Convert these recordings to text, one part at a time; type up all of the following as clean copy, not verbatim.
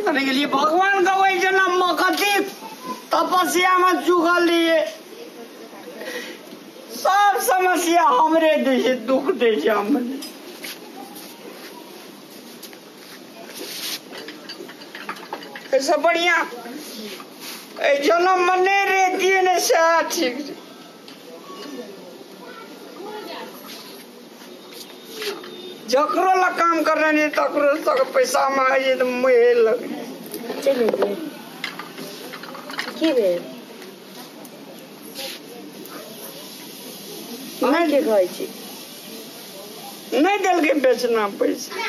करे के लिए भगवान का वही जन्म कथी तपस्या में चुगल लिए सब समस्या हमरे दे दुख दे हमने ऐसा बढ़िया जन्म मने रहती है न ठीक जकरो ला काम कर रहे तकरो तक पैसा मांगे तो मुहे लग चले गए की बे नहीं के खाई छी नहीं दिल के बेचना पैसा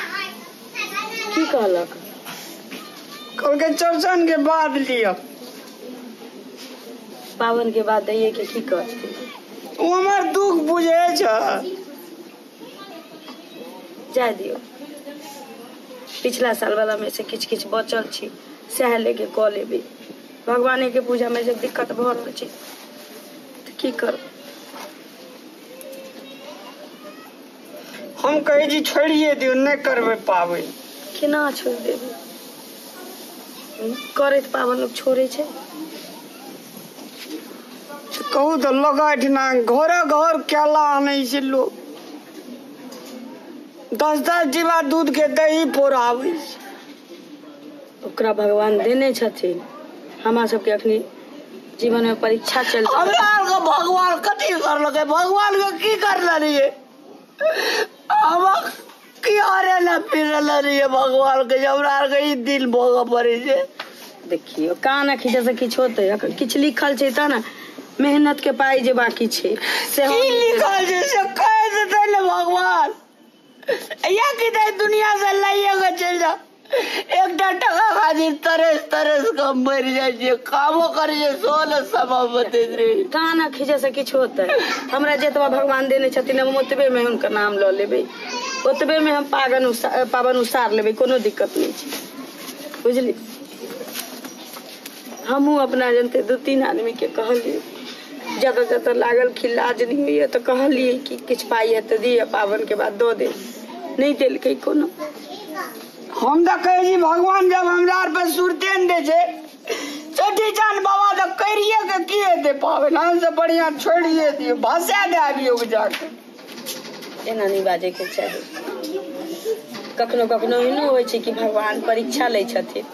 की कहलक कल के चौरचन के बाद लिया पावन के बाद दैये के की कहते वो हमार दुख बुझे छ जाए दियो पिछला साल वाला में से किछ किछ बचल छी सह लेके कह लेबे भगवान के पूजा में जब दिक्कत भ रहल छी तो की कर हम कहे जी छोड़िए दियो नहीं करबे पावे केना छोड़ देबे करे तो पावन लोग छोड़े छे कहू तो लगा ना घरे घर केला आने से लोग 10-10 जीवा दूध के दही पोरावे ओकरा भगवान देने छथिन हमरा सबके अखनी जीवन में परीक्षा चल हमरा भगवान कथी करलकै भगवान के की करले रहिए हम की हारे न फिरले रहिए भगवान के हमरा के ई दिल भोग पड़े छे देखियो कान खींचे से किछ होते किछ लिखल छै त ना मेहनत के पाई जे बाकी छे से की लिखल छे से कह देते न भगवान या कि दुनिया से लाइए के चल जा एक टका खातिर तरस तरस का मर जाए कामो कर सोल समापते रे कान खींचे से किछ होते हमरा जेतवा भगवान देने छथिन हम ओतबे में उनका नाम ल लेबे ओतबे में हम पावन उसार लेबे कोनो दिक्कत नहीं छै बुझली हमहू अपना जनते 2-3 आदमी के कहलिए जगह जगह लागल खिलाज नहीं हुई तो कहलिए कि किछ पाई है तो दिए पावन के बाद दो दे नहीं दिल के कोनो हम तो कहे जी भगवान जब हमरा पे सुरते न दे छे चटी चांद बाबा तो करिए के किए दे पावन हमसे बढ़िया छोड़िए दियो भाषा दे आबियो जाके एना नहीं बाजे के चाही कखनो कखनो एनो होय छै कि भगवान परीक्षा ले छथिन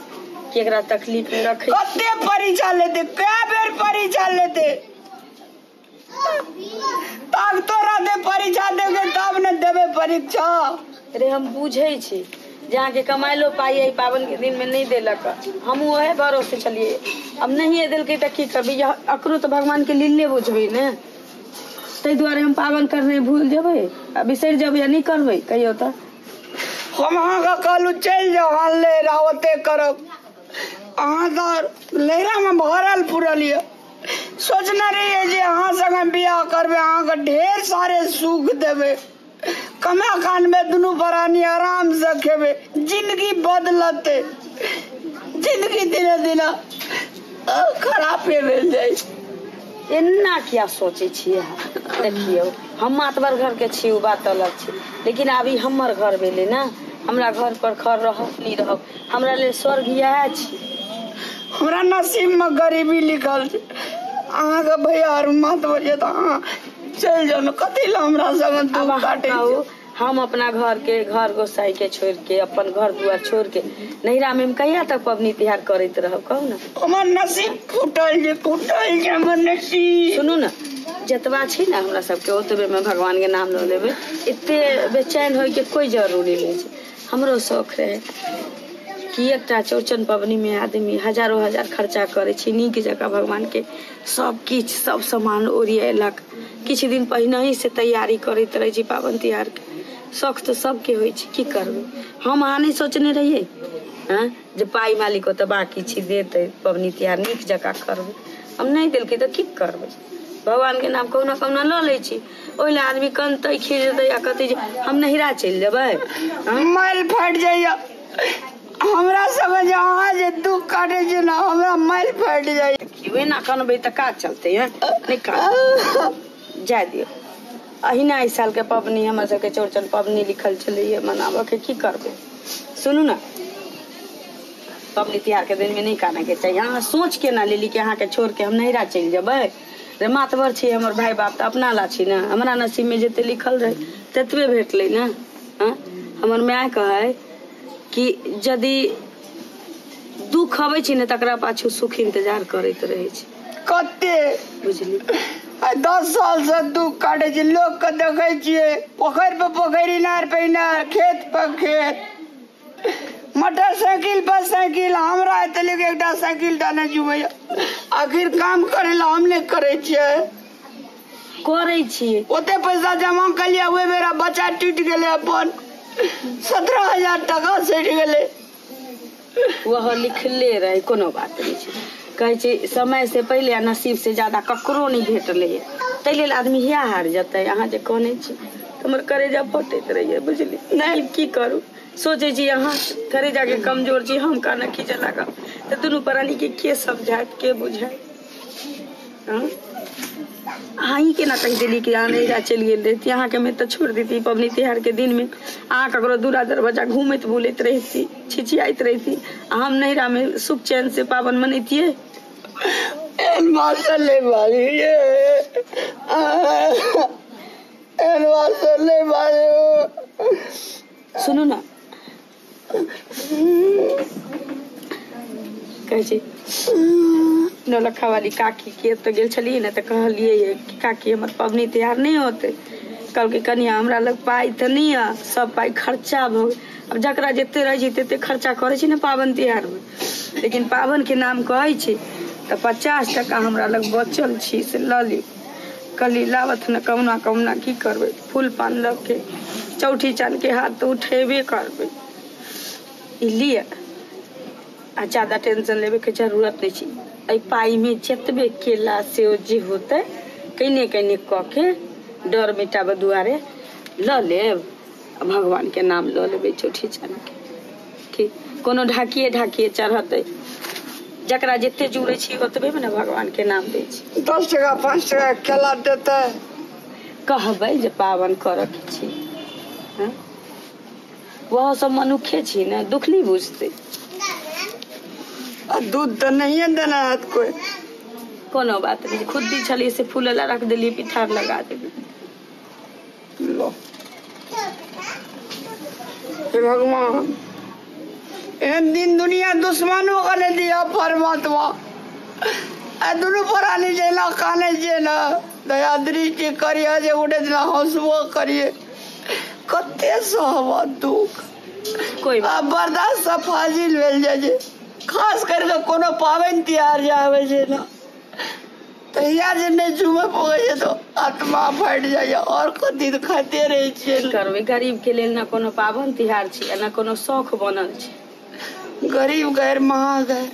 कि एकरा तकलीफ में रखे कते परीक्षा लेते कई बेर परीक्षा लेते तब तोरा दे परीक्षा देगे तब न देबे परीक्षा अरे हम बुझे छी जहाँ के कमाइलो पाई है पावन के दिन में नहीं देलक हम वहे भरोसे चलिए अब नहीं दिल के तो की करबी अकरो तो भगवान के लीले बुझबे ने तै द्वारे हम पावन करने भूल जेबे आ बिसर जेबे या नहीं करबे कहियो त हम अहाँ का कहलू चल जाओ हाल ले रावते करब अहाँ तो लहरा में भरल पुरल ये सोचना रही जे अहाँ संग बियाह करबे अहाँ के ढेर सारे सुख देबे कमा खान में दुनू प्राणी आराम से खेबे जिंदगी बदलते जिंदगी दिने दिने खराब भेल जाए एना क्या सोचे छिए देखियो हम मातबर घर के छी बात अलग छी लेकिन अभी हमर घर भेले ना हमरा घर पर खर रहब नहीं रहब हमरा ले स्वर्ग यह छी हमरा नसीब में गरीबी लिखल छै अहाँ के भैया और मातबर जे त चल जाओ कथी ला हमरा संग दुख काटे हम अपना घर गोसाई के छोड़ के अपन घर दुआर छोड़ के नैरा में कहिया तक पबनी तिहार करते रहब कहू ना हमर नसीब फूटल जे हमर नसीब सुनू ना जतवा छी ना हमरा सबके ओतबे में भगवान के नाम ल लेबे एते बेचैन होय के कोई जरूरी नहीं छै हमरो शौक रहे कि एकटा चौरचन पबनी में आदमी हजारों हजार खर्चा करे छी नीक जगह भगवान के सब किछ सब सामान ओरिएलक किछ दिन पहिने ही से तैयारी करैत रहे छी पावन तिहार के शौक तो सबके होय छै की करबे हम अहाँ नहीं सोचने रहिए हां जे पाई मालिक तो बाकी छी देते पबनी तिहार नीक जगह करबे हम नहीं दिल के तो की करबे भगवान के नाम कौना कौना ल ले छी ओइला आदमी कनतै खीर दे या कहते हम नहिरा चल जेबै मैल फट जाइया हमरा समझ अहाँ जे दुख काटे छै ना हमरा मैल फट जाइया क्यों ना कनबै त का चलते हैं नहीं का जा दियो अहिना इस साल के पबनी हमरा सबके चौरचन पबनी लिखल चलिए मनाबे के की करबे सुनू ना पबनी तिहार के दिन में नहीं काने के चाहिए। अहाँ सोच के ना लेली कि अहाँ के छोड़ के हम नैहरा चलि जेबै रे। मातबर छी हमर भाई बाप तऽ अपना ला छी ना। हमरा नसीब में जते लिखल रहे ततबे भेटलै ना। हमर माय कहे कि यदि दुख अबै छै ने तकरा पाछू सुख इंतजार करैत रहे छै। कते बुझली 10 साल से दुख काटे छै। लोग के देखे छियै पोखरि पे पोखरि, इनार पे इनार, खेत पे खेत, मोटरसाइकिल पर साइकिल। हमरा एतले एकटा साइकिल टा नहीं जुबे। आखिर काम करे ला हम नहीं करे छियै। ओते पैसा जमा कलिए ओए मेरा बच्चा टूट गेले। अपन 17,000 टका सैठ गेले। वह लिखले रहे कोनो बात नहीं छै। कहे छै समय से पहले आ नसीब से ज्यादा ककरो नहीं भेटले। तै लेल आदमी हिया हार जतै। अहाँ जे कहने छी हमर करेजा फटैत रहिए। बुझली नहीं की करू। सोचे छी अहाँ करेजा के कमजोर छी, हम काना खींचे लागब तो दुनू प्राणी के समझात के बुझाय। अहीं के ना कह दिली कि अहाँ नैहरा चलि गेल रही। अहाँ के मैं तो छोड़ देती पबनी तिहार के दिन में। अहाँ ककरो दूरा दरवाजा घूमत बुलैत रहती, छिछियाइत रहती। हम नैहरा में सुख चैन से पावन मनैतिये। सुनू ना कहे छी नौलखा वाली काकी के तो गेल छलिए ना तो कहलिए कि काकी हमर पबनी तिहार नहीं होते। कल के कनिया हमरा लग पाई तो नहीं है, सब पाई खर्चा भ। अब जकरा जते रह छै तते खर्चा करे छै ना पावन तिहार में। लेकिन पावन के नाम कहे छै तो 50 टका हमरा लग बचल छी से ल ली। कली लावत न कौना कौना की करबे। फूल पान लग के चौठी चान के हाथ तो उठेबे करबे। लिए आ ज्यादा टेंशन लेवे के जरूरत नहीं छी। आई पाई में जतबे केला सेव जे होते कने कने क के डर मिटाबे दुआरे ल लेब। भगवान के नाम ल लेबे चौठी चान के कोनो ढाकिए ढाकिए चढ़ते। जकरा जते जुड़े छी ओतबे में ना भगवान के नाम दे छी। 10 टका 5 टका केला देते कहबै जे पावन कर के छी। वह सब मनुखे छी ना, दुख नहीं बुझते। दूध तो नहीं है देना हाथ कोई। कोनो बात नहीं, खुद दी छली से फूल ला रख दिली, पिठार लगा दिली। लो भगवान एहन दिन दुनिया दुश्मनों का ले दिया परमात्मा। दुनू प्राणी जेना काने जे ना दया दृष्टि करिए जे उड़े ना हंसबो करिए। कते सहवा दुख कोई बर्दाश्त से फाजिल भेल जाए। खास करके कोनो पावन तिहार जे आवे छै ना तहिया जे नहीं झूमे पड़े तो आत्मा फट जाए। और कथी तो खाते रहे छिए। करबे गरीब के लेल ना कोनो पावन तिहार छी ना कोनो शौक बनल छै। गरीब गैर महग है।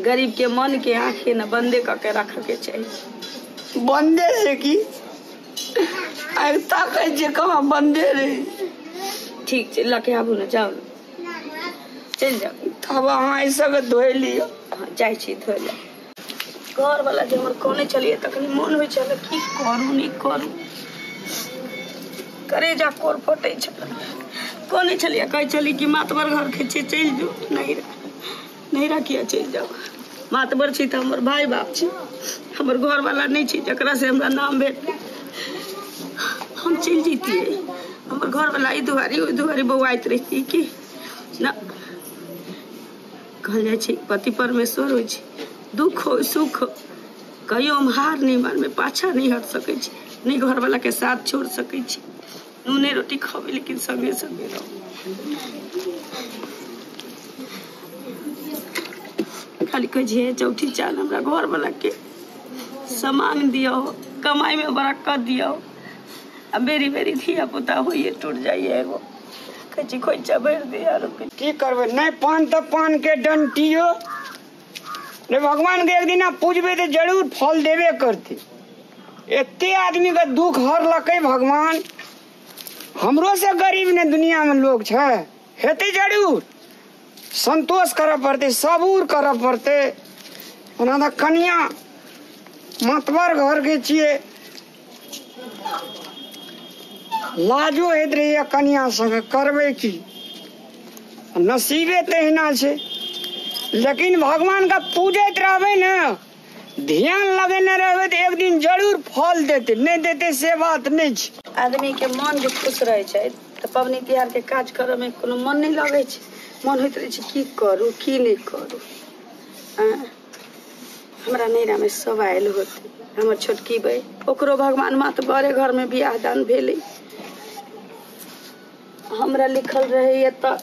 गरीब के मन के आंखें न बंदे करके रख के चाहिए। बंदे से की ताकै जे कहाँ बंदे रही। ठीक छै लके आबू ना, जाओ चल जाओ। तब अहाँ ऐसा के धोइ लियो। जाय छी धोइ ले। घर वाला जे हमर कोने चलिए तखनी मन होय छल की करू नहीं करू। करेजा कोर फटे छल। कोने चलिए कहे चली कि मातबर घर के छे चल जो। नैहरा किया चल जाओ। मातबर छी त हमर भाई बाप छी, हमर घर वाला नहीं छी जकरा से हमरा नाम भेट। हम चल जीतिए। हमर घर वाला ई दुआरी बौआइत रहती कि ना। कहल जाय छै पति परमेश्वर होय छै। दुख हो सुख हो कहियो हम हार नहीं मानबे, पाछा नहीं हट सके छी, नहीं घर वाला के साथ छोड़ सके छी। नूने रोटी खावे लेकिन संगे संगे रहो। खाली कहे चौठी चाल हमरा घर वाला के सामान दियो, कमाई में बरकत दियो। अब बेरी बेरी धिया पुता होइए टूट जाइए। एगो कची खोइचा भर दिया की करबे। नहीं पान तो पान के डंटियो रे भगवान के एक दिन पूजबे तो जरूर फल देवे करते। एते आदमी का दुख हर लके भगवान। हमरो से गरीब ने दुनिया में लोग छे हेते जरूर। संतोष करे पड़ते, सबूर करे पड़ते। ओना कन्या मतबर घर के छिए लाजो हेत रही कन्या संग करबे की। नसीबे तहिना छे। लेकिन भगवान का पूजत रहबे न, ध्यान लगेने रहबे तो एक दिन जरूर फल देते, नहीं देते से बात नहीं छै। आदमी के मन जो खुश रहे छै तो पबनी त्योहार के काज करे में कोनो मन नहीं लगे छै, मन होइत रहे छै की करू की नहीं करू। हमरा नैरा में सब आयल होते, हमर छोटकी बहन ओकरो भगवान मात बड़े घर में बियाह दान भेले, हमरा लिखल रहे तो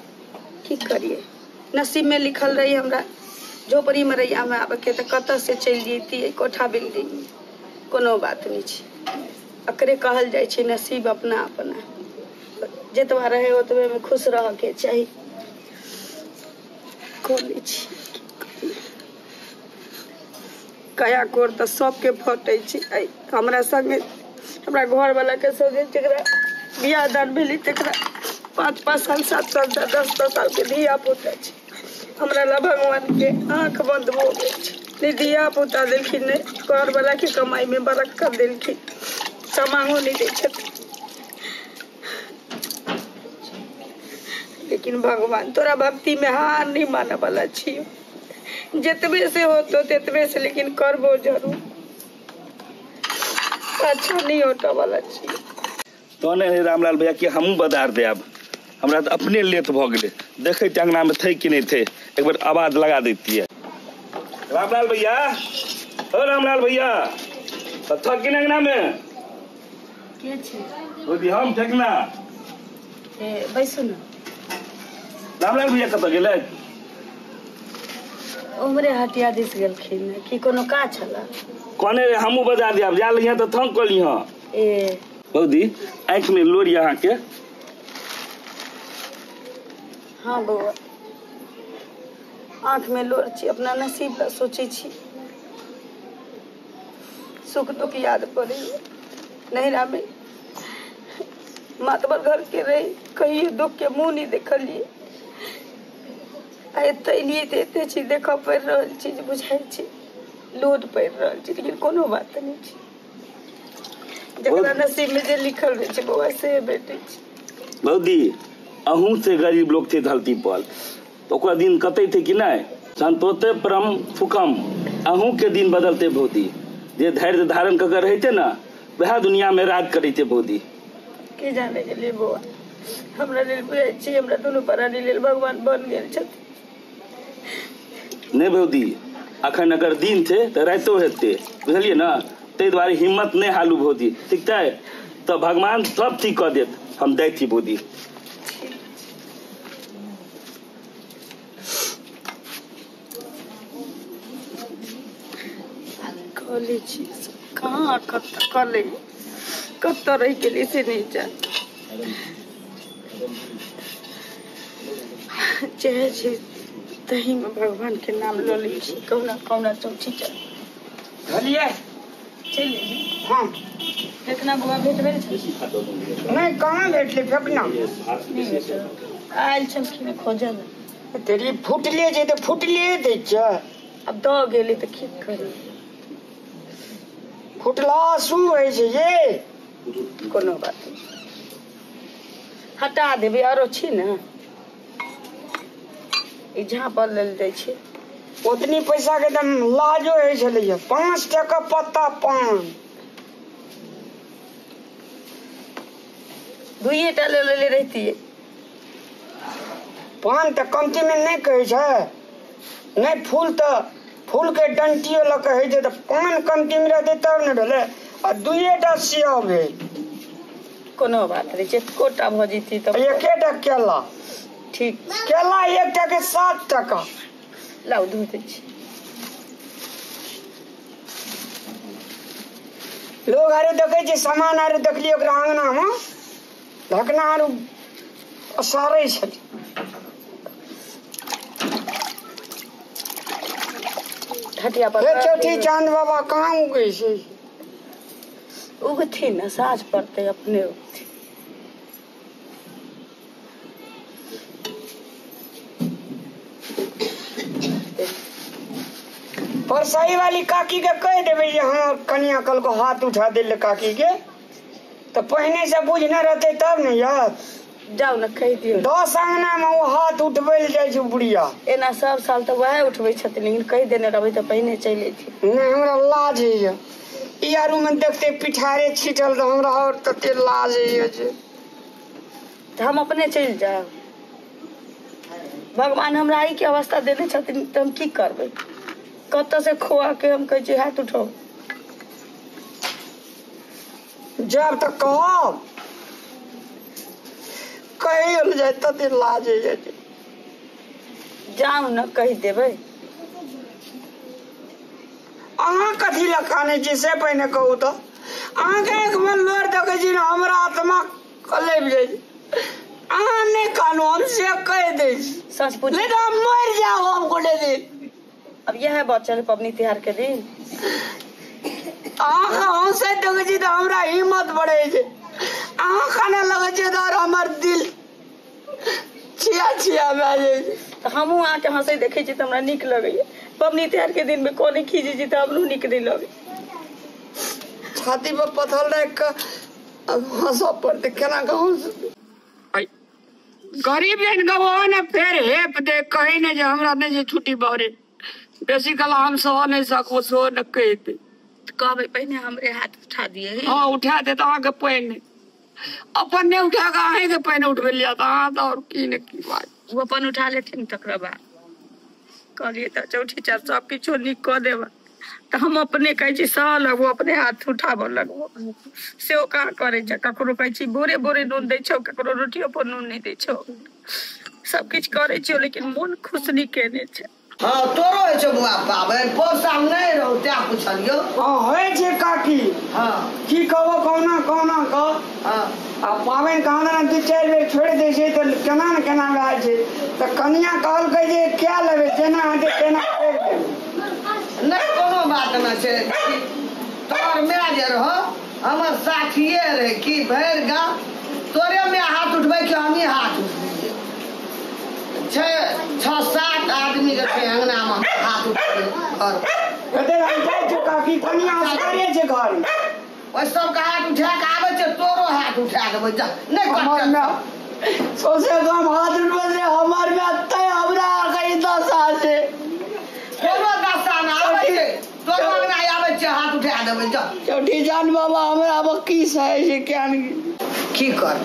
की करिए, नसीब में लिखल रही हमरा झोपड़ी में रही में आबे के तो कत से चल जैती कोठा बिल्डिंग में, कोनो बात नहीं छै। अकरे कहल जाय छै नसीब अपना अपना, जतवा रहे ओतबे में खुश रह के चाहिए। खोले छी कया कोर तो सबके फटे छै, हमरा संगे हमरा घर वाला के संगे जकरा बियाह दान भेली तकरा 5-5 साल 7 साल 10-10 साल के धिया पुता छै। हमरा ला भगवान के आंख बंद हो गए छै, नहीं धिया पुता देलखिन, नहीं घर वाला के कमाई में बरकत देलखिन, समांगो नहीं दै छथिन। लेकिन भगवान तोरा भक्ति में हार नहीं माने वाला छियो, जितबे से हो तो तितबे से, लेकिन करबो जरूर, अच्छा नहीं होता वाला छियो। तो नहीं रामलाल भैया कि हमू बदार दे, अब हमरा तो अपने लेट भ गए, देखे अंगना में थे कि नहीं थे, एक बार आवाज लगा देती है। रामलाल भैया, ओ रामलाल भैया, थक कि अंगना में के छै हम ठेकना बैसू न। रामलाल भैया कत गेले? उमरे हटिया दिस गेलखिन कि कोनो काज छला? कोने रे हमू बजा दिया, जा लिया तो थक कली। हां ए बौदी आँख में लोरी अहाँ के? हाँ बउआ, आँख में लोर छी, अपना नसीब ला सोचे छी, सुख दुख याद पड़े। नैरा में मातबर घर के रही, कहियो दुख के मुंह नहीं देखलिए, एलिए तो एते चीज देख पड़ रहा चीज बुझाई छी, लोड पड़ रहा छी, लेकिन कोनो बात नहीं छी, जकरा नसीब में जे लिखल रहे छै बउआ से भेटे छै। बौदी अहूँ से गरीब लोग थे धरती पर, तो ओकरा दिन कते थे कि नहीं, संतोते परम फुकम, अहूँ के दिन बदलते भौदी, जे धैर्य धारण करके रहते ना वह दुनिया में राज करते भौदी। के जाने के लिए बउआ, हमरा लेल बुझाई छै हमरा दोनों प्राणी लेल भगवान बन गेल छथिन। नहीं भौदी अखन अगर दिन थे तो रातो हेते, बुझलिए ना, ते द्वारे हिम्मत नहीं हालू भौदी, ठीक है? तो भगवान सब ठीक कर देत, हम दै थी भौदी। कॉलेज कहाँ कले कत रह के से नहीं जा चाहे तही में भगवान के नाम लो ली कौना कौना चौची चल चलिए। हाँ फेंकना बुआ भेट भेल नहीं, कहाँ भेटले फेंकना? आयल छलखिन खोजल, तेरी फुटले छै तो फुटले दै छै, अब दो गेली तो की करी, फुटला सु है छै ये, कोनो बात नहीं, हटा देबे आरो छी ना, ई झाँपल लेल जाइ छै। उतनी पैसा के दम लाजो है छलैया, 5 टका पत्ता पान, 2 टा ले रहती है। पान तो कमती में नहीं कहे छै, नहीं फूल तो फूल के डंटियो ल कहे छै, तो पान कमती में रहते तब न भेले, आ 2 टा सेब भेल, कोनो बात नहीं छै, कोटा भ जेती तब 1 टा केला, ठीक, केला 1 टा के 7 टका, लाउ धो दै छी। लोग आरे देखे छै सामान आरे देखलिए ओकरा आंगना में ढकना आरो सारे छै, हटिया पर चौथी चांद बाबा कहाँ उगे छै? उगथी न साँझ पड़ते अपने उगथी। परसाई वाली काकी के कह देवे जे हम कनिया कल को हाथ उठा दिल काकी के, तो पहने से बुझ न रहते तब न याद। जाओ न कह दियो 10 अंगना में वो हाथ उठबै ले जाइ छै बुढ़िया। एना सब साल तो वह उठबै छथिन, लेकिन कह देने रहबै तो पहिने चले थी। नहीं हमरा लाज है ई आरू में देखते पिठारे छिटल तो हमरा और तते लाज है जे हम अपने चल जाओ। भगवान हमरा ई के अवस्था देने छथिन तो हम की करबै? कत से खोआ के हम कह हाथ उठाओ। जब तक कहब कहियो जाए तते लाज है जे जाओ न कह देबै। अहाँ कथी लए काने छी से पहिने कहू तऽ। अहाँके एक मन लोर देखै छी ने हमरा आत्मा कलेब जाइ छै। अहाँ नहि कानू हम से कह दै छी। सच पूछ नहीं तो हम मर जाओ हम कोटे दिन। अब यह बचल पबनी त्योहार के दिन अहाँ हम से देखै छी तऽ हमरा हिम्मत बढ़ै छै। अहाँ खाने लगै छै तऽ हमर दिल छिया छिया भए जाइ छै। तो हमहूँ आके हंसे देखे छी तो हमरा नीक लगैया। पबनी त्योहार के दिन में कोने खींचे छी तो हमरो नीक नहीं लगे। छाती पर पत्थर रख के हंसऽ पड़ते केना कहूँ। गरीब जन गवो ने फेर हेप दे कही ने जे हमरा ने जे छुट्टी बहरे बेसी कला हम सह नहीं सकबो सो न कह दे। कहबै पहिने हमरे हाथ उठा दिए। हाँ उठा दे तो अहाँके पहिने अपन नहीं उठा के अहीं के पहिने उठबे लिया तो अहाँ तो और की ने की बात। वो अपन उठा लेथिन तकरा बाद कहलिए तो चौठी चार सब किछो नीक कह देबा तो हम अपने कहे छी सह लगबो अपने हाथ उठाब लगबो। से ओ कहाँ करे छै? ककरो कहे छी बोरे बोरे नून दै छौ, ककरो रोटियो पर नून नहीं दै छौ। सब किछ करे छियो लेकिन मन खुश नहीं केने छै। हाँ तोरो है छो बुआ पाबे पोसा नहीं रहो त्या पूछलियो। हाँ होय छै काकी। हाँ की कहबो कौना कौना कह। हाँ आ पाबनि कहाना 2-4 बेर छोड़ि दै छै तऽ केना ने केना भए छै। तऽ कनिया कहलकै जे क्या लेबै जेना हेतै तेना करि देबै। नहीं कोनो बात न छै। तोर मैं जे रहो हमर साथिये रहे की भैर गाँव तोरे में हाथ उठबै कि हम ही हाथ उठबिए। 6-7 आदमी के छै अंगना में हाथ उठबै घर कते हम जाइ छै काकी कनिया असगरे छै घर। ओइ सब के हाथ उठा के आबै छै तोरो हाथ उठा देबै जा नहीं हमर करते। में सोचे हम हाथ उठबै से हमर में तय हमरा कई दशा छै। कोनो दशा ना आबै छै तोरो अंगना आबै छै हाथ उठा देबै जा। चौठी जान बाबा हमरा अब की सहे छै क्या की कर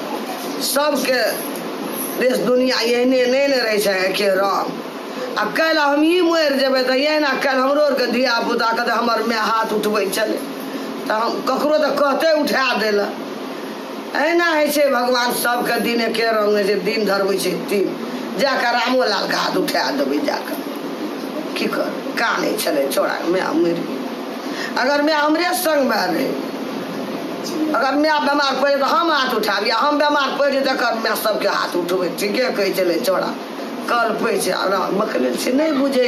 सबके देश दुनिया एहने नहीं न रहे छै एके रंग। अब कल हम ही मर जेबे तो ये ना कल हमरो के धिया पुता कहते हमर में हाथ उठबै चले तो हम ककरो तो कहते उठा देला। एना है छै भगवान सबके दिन एके रंग है छै। दिन धरबै छै दिन जाकर रामो लाल के हाथ उठा देबै जाकर की कर काने चले छोड़ा मैं मर गई। अगर मैं हमरे संग में रहे अगर मैं बीमार पड़े तो हम हाथ उठाबी हम बीमार पड़े तो मैं सबके हाथ उठबै ठीके कहे चले छोड़ा कल पे बकले से नहीं बुझे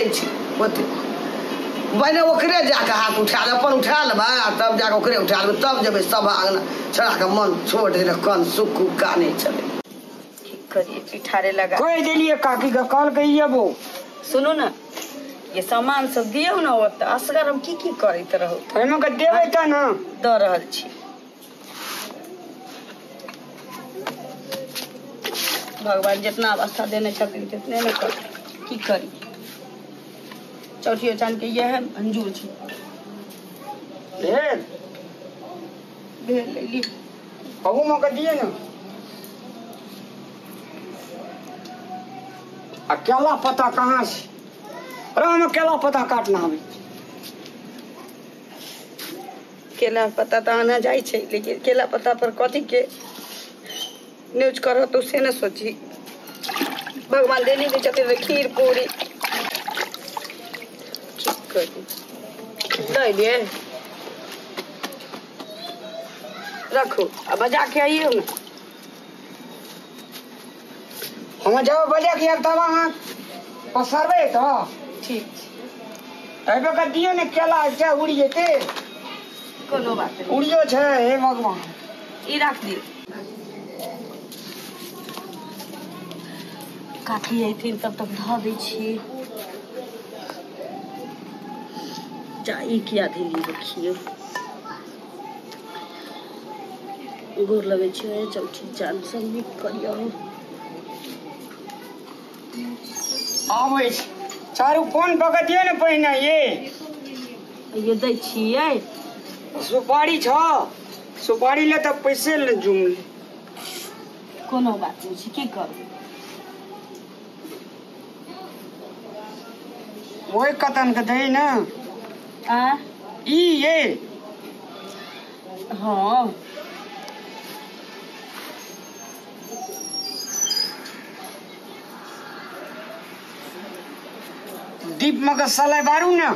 पहले ओकरे जाके हाथ उठा ले अपन उठा लेबै तब जाके ओकरे उठा लेबै तब जेबै सब अंगना छोड़ा के मन छोड़ दे कन सुख काने चले। ठीक करिए पिठारे लगा कह देलिए काकी का कल कहिए वो सुनू ना ये सामान सब दियो ना ओतऽ असगर हम की करैत रहू। एमे के देबै त ना द रहल छी। भगवान जितना अवस्था देने छथिन तितने न कर की करी। चौठी चांद के यह मंजूर छै। ढेर ढेर ले ली कहू में के दिए ना। आ केला पत्ता कहाँ से राम केला पत्ता काटना हमें। केला पत्ता तो आना जाए छै लेकिन केला पत्ता पर कथी के न्यूज करो तो से न सोची। भगवान देने दे छथिन खीर पूरी ठीक करी दे दिए रखो अब बजा के आइयो ना। हम जब बजे के तब अहाँ पसरबै तो ठीक एबे के दियो ने केला छै उड़ी जेते कोनो बात नहीं उड़ियो छै हे भगवान ई रख दियो। काकी अयथिन तब तक धऽ दै छी। जा ई किया धेली रखियो गोर लगै छै चौठी चांद सब नीक करियो। आबै छै चारू फोन पकड़ियो ने पहिने ये दै छियै सुपारी छ सुपारी ले तऽ पैसे ले जुमले कोनो बात नहीं छै की करबै ओए कतन के दही ना आ ई ये हाँ दीप में के सलाई बारू ना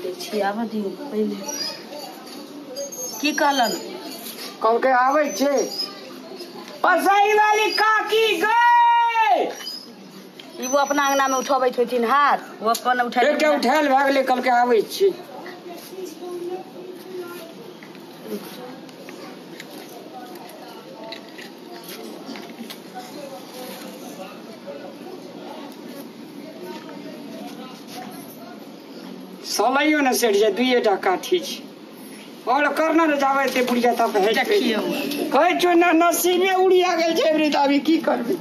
दै छी आबऽ दियौ पहिले की कहलन कल के आवे छे पसाई वाली काकी गए वो अपना अंगना में उठबैत होथिन हाथ वो अपन उठा एकटा उठायल भए गेलै कल के आवे छे सलाइयो न सेठ जे दुइटा काठी छै और करना रे जावे ते बुढ़िया तब है देखियो कहै छो ना नसीबे उड़िया गेल छै रे अभी की करबे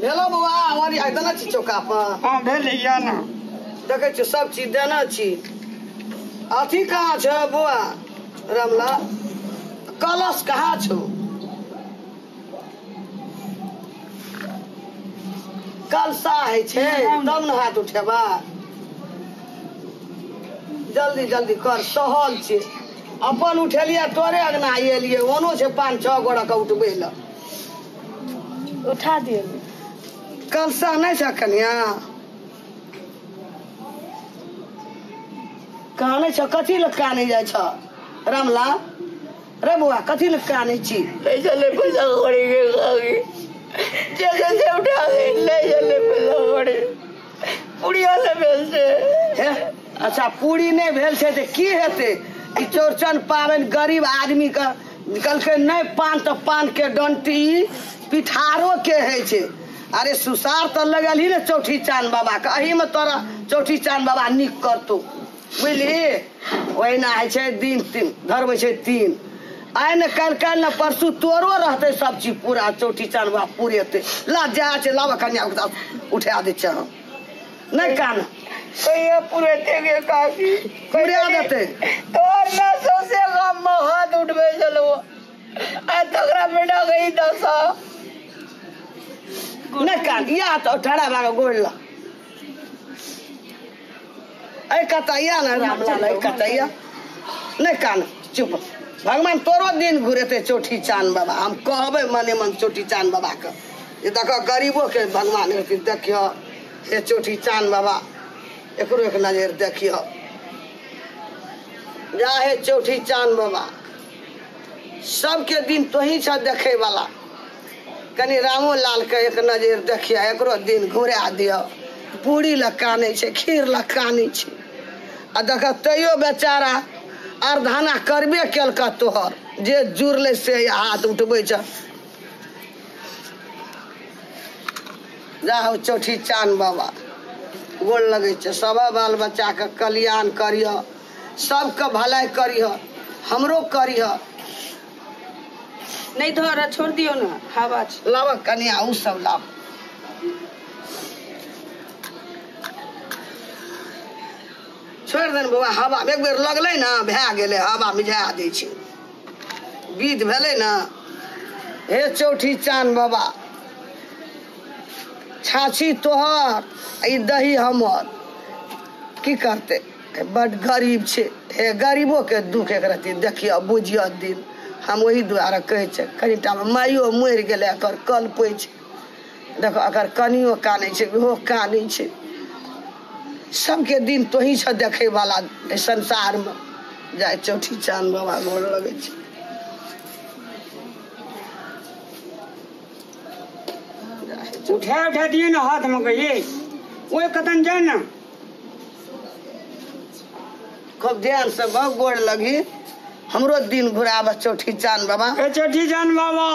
हेलो बउआ हमारी आई देना छी चौका पर हां भेलै या ना देखे छी सब चीज देना छी अथी कहाँ छ बउआ रमला कलश कहाँ छौ कलसा है छे तब न हाथ उठेबा जल्दी जल्दी कर सहल छे अपन उठेलिए तोरे अंगना एलिए ओनो छे 5-6 गोड़ा के उठबे ल उठा दियो कलसा नहीं छ कन्या कहाँ नहीं छ कथी लटका नहीं जाय छ रामला रे बुआ कथी लटका नहीं छी ले चले पैसा खड़ी के खागी जगह से उठा के ले चले पैसा खड़ी बुढ़िया से भेल से हे अच्छा पूरी नहीं भेल छे ते की हेते ई चौरचन पाबन गरीब आदमी का निकलके नहीं पान तो पान के डंटी पिठारो के है छे अरे सुसार तो लगल ही ना चौठी चांद बाबा का अही में तोरा चौठी चांद बाबा निक करतो बुझली ओहिना है छे दिन 3 धरबे छे 3 आइ न कल न परसू तोरो रहते सब चीज पूरा चौठी चांद बाबा पूरेते ला जा छे लावा कन्या उठा दे छ नहीं कान कहिया पूरे तेगे काकी पूरे देते तोर ना सोसे गम में हाथ उठबे चलो आ तगरा बेटा गई दसा नहीं कान या तो ठड़ा भागा गोड़ ला ऐ कतैया ना रामला नहीं कतैया नहीं कान चुप भगवान तोरो दिन घुरेते चौठी चांद बाबा हम कहबे मने मन चौठी चांद बाबा के ये देखो गरीबों के भगवान देखियो ये चौठी चांद बाबा एकरो एक नजर देखियो जा हे चौठी चांद बाबा सबके दिन तो ही छ देखे वाला कनी रामो लाल के एक नजर देखियो एकरो दिन घुरा दियो पूरी लकाने छे खीर लकाने छे आ देख तैयो बेचारा अर्धाना करबे केलका तोहर जे जुड़ले से हाथ उठबे छ जा हो चौठी चांद बाबा गोड़ लगे छे सब बाल बच्चा के कल्याण करियो सबके भलाई करियो हमरो करियो नहीं धर छोड़ दियो ना हवा लाव कन्या उ सब लाव छोड़ देन बाबा हवा एक बेर लगले ना भए गेले हवा मिझा दै छै विध भेले ना हे चौठी चांद बाबा छाछी तोहर ई दही हमर की करते बड़ गरीब छे हे गरीबो के दुख एक रति देखियो बुझियो दिन हम वही द्वारा कहे छे कनिटा में माइयो मर गेले एकर कल पै छे देखो अगर कनियो काने छे ओहो काने छे सबके दिन तो ही छ देखे वाला संसार में जाय चौठी चांद बाबा गोड़ लगे छे उठा दिए ना हाथ में कहिए ओए कतन जाए ना खूब ध्यान से बहुत गोड़ लगी हमरो दिन घुराब चौठी चांद बाबा ए चौठी चांद बाबा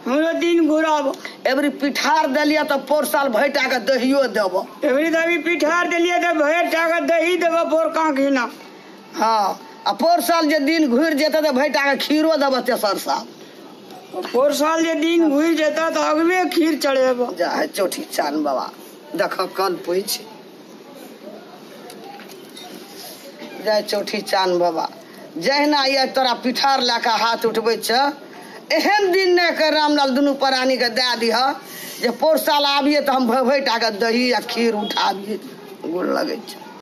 हमरो दिन घुराब एबरी पिठार देलिया तो पोर साल भैटा के दहियो देब एबरी दवी पिठार देलिए तो भैटा के दही देब पोर काकी ना हाँ आ पोर साल जे दिन घुर जेते तो भैटा के खीरो देब तेसर साल और साल ये दिन घुस जाता तो अगले खीर चढ़ेबो। जा चौठी चान बाबा देख कल पूछ जय चौठी चान बाबा जहिना ये तोरा पिठार लेके हाथ उठबै छ एहन दिन नहीं कर रामलाल दुनू प्राणी के दे दिह जे पोर साल आबिए तो हम भैटा के दही या खीर उठा दिए गोल लगे छ।